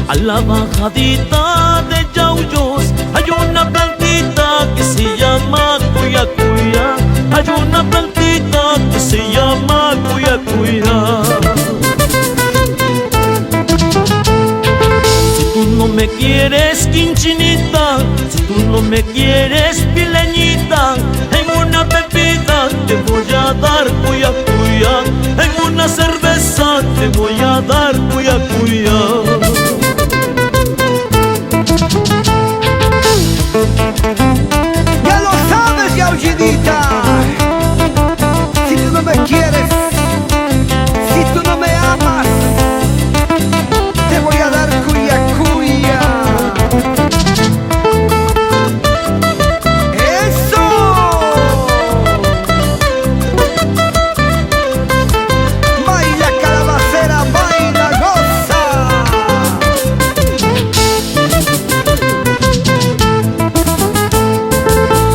a la bajadita de Yauyos hay una plantita que se llama cuya cuya. Hay una plantita que se llama cuya cuya. Si tú no me quieres, quinchinita, si tú no me quieres, pileñita, en una bebida te voy a dar cuya cuya. En una cerveza te voy a dar cuya cuya. Ya lo sabes, Yaullidita. Si tú no me quieres, si tú no me amas, te voy a dar cuya cuya. ¡Eso! Baila calabacera, baila, goza.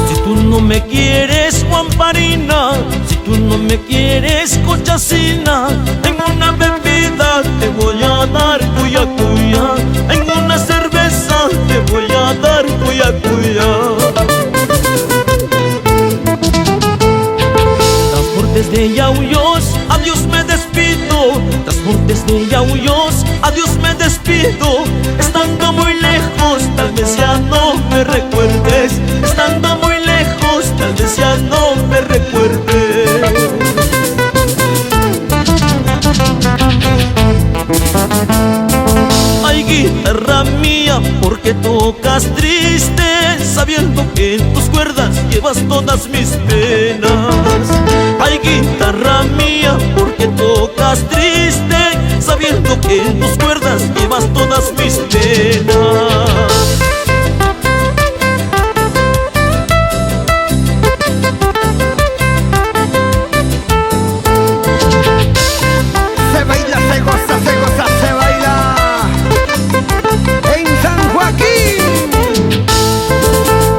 Si tú no me quieres, Juanparina, si tú no me quieres, Cochacina, en una bebida te voy a dar cuya cuya. En una cerveza te voy a dar cuya cuya. Transportes de Yauyos, adiós me despido. Transportes de Yauyos, adiós me despido. Estando muy lejos, tal vez ya no me recuerdes. Estando muy lejos, tal vez ya no me recuerdes. Ay, guitarra mía, ¿por qué tocas triste? Sabiendo que en tus cuerdas llevas todas mis penas. Ay, guitarra mía, ¿por qué tocas triste? Sabiendo que en tus cuerdas llevas todas mis penas. Se baila, se goza, se goza, se baila en San Joaquín.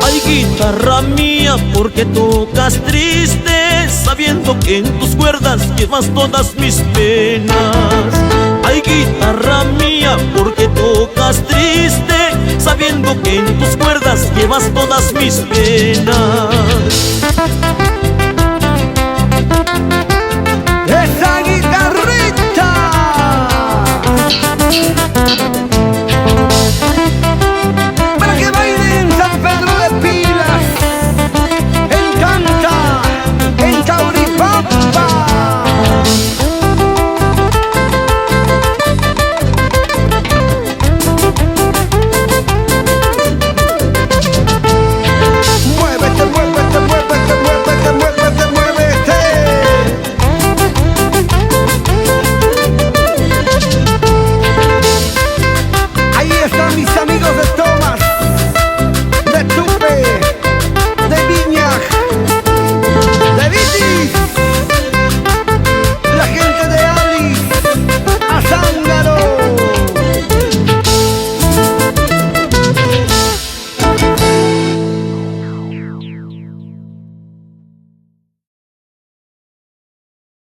Ay, guitarra mía, ¿por qué tocas triste? Sabiendo que en tus cuerdas llevas todas mis penas. Ay, guitarra mía, ¿por qué tocas triste? Sabiendo que en tus cuerdas llevas todas mis penas.